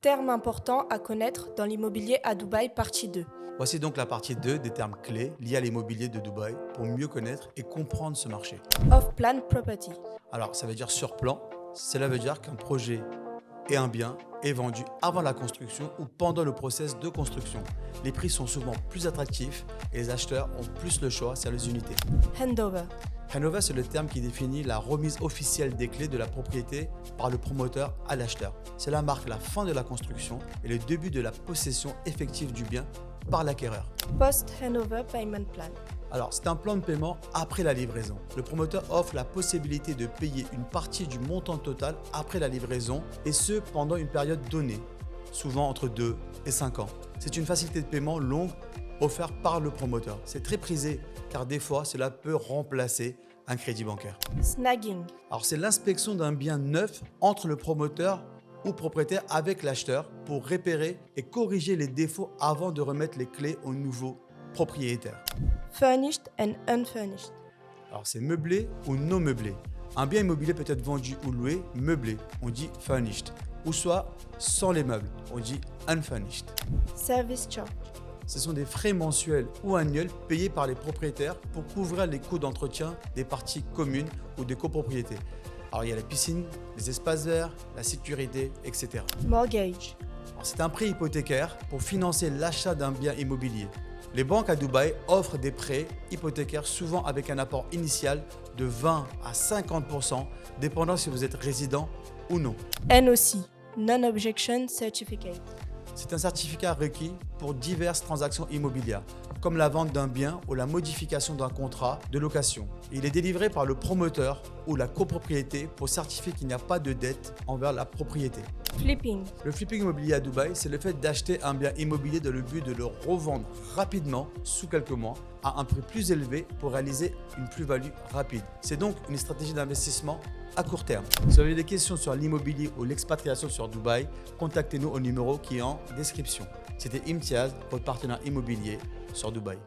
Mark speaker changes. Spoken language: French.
Speaker 1: Termes importants à connaître dans l'immobilier à Dubaï, partie 2.
Speaker 2: Voici donc la partie 2 des termes clés liés à l'immobilier de Dubaï pour mieux connaître et comprendre ce marché.
Speaker 1: Off-plan property.
Speaker 2: Alors, ça veut dire sur plan, cela veut dire qu'un projet et un bien est vendu avant la construction ou pendant le process de construction. Les prix sont souvent plus attractifs et les acheteurs ont plus le choix sur les unités.
Speaker 1: Handover.
Speaker 2: Handover, c'est le terme qui définit la remise officielle des clés de la propriété par le promoteur à l'acheteur. Cela marque la fin de la construction et le début de la possession effective du bien par l'acquéreur.
Speaker 1: Post-handover payment plan.
Speaker 2: Alors, c'est un plan de paiement après la livraison. Le promoteur offre la possibilité de payer une partie du montant total après la livraison et ce pendant une période donnée, souvent entre 2 et 5 ans. C'est une facilité de paiement longue offerte par le promoteur. C'est très prisé car des fois, cela peut remplacer un crédit bancaire.
Speaker 1: Snagging.
Speaker 2: Alors, c'est l'inspection d'un bien neuf entre le promoteur ou propriétaire avec l'acheteur pour repérer et corriger les défauts avant de remettre les clés au nouveau propriétaire.
Speaker 1: Furnished and unfurnished.
Speaker 2: Alors, c'est meublé ou non meublé. Un bien immobilier peut être vendu ou loué meublé, on dit furnished, ou soit sans les meubles, on dit unfurnished.
Speaker 1: Service charge.
Speaker 2: Ce sont des frais mensuels ou annuels payés par les propriétaires pour couvrir les coûts d'entretien des parties communes ou des copropriétés. Alors, il y a la piscine, les espaces verts, la sécurité, etc.
Speaker 1: Mortgage.
Speaker 2: C'est un prêt hypothécaire pour financer l'achat d'un bien immobilier. Les banques à Dubaï offrent des prêts hypothécaires souvent avec un apport initial de 20 à 50%, dépendant si vous êtes résident ou non.
Speaker 1: NOC. Non-objection certificate.
Speaker 2: C'est un certificat requis pour diverses transactions immobilières, comme la vente d'un bien ou la modification d'un contrat de location. Il est délivré par le promoteur ou la copropriété pour certifier qu'il n'y a pas de dette envers la propriété.
Speaker 1: Flipping.
Speaker 2: Le flipping immobilier à Dubaï, c'est le fait d'acheter un bien immobilier dans le but de le revendre rapidement, sous quelques mois, à un prix plus élevé pour réaliser une plus-value rapide. C'est donc une stratégie d'investissement à court terme. Si vous avez des questions sur l'immobilier ou l'expatriation sur Dubaï, contactez-nous au numéro qui est en description. C'était Imtiaz, votre partenaire immobilier sur Dubaï.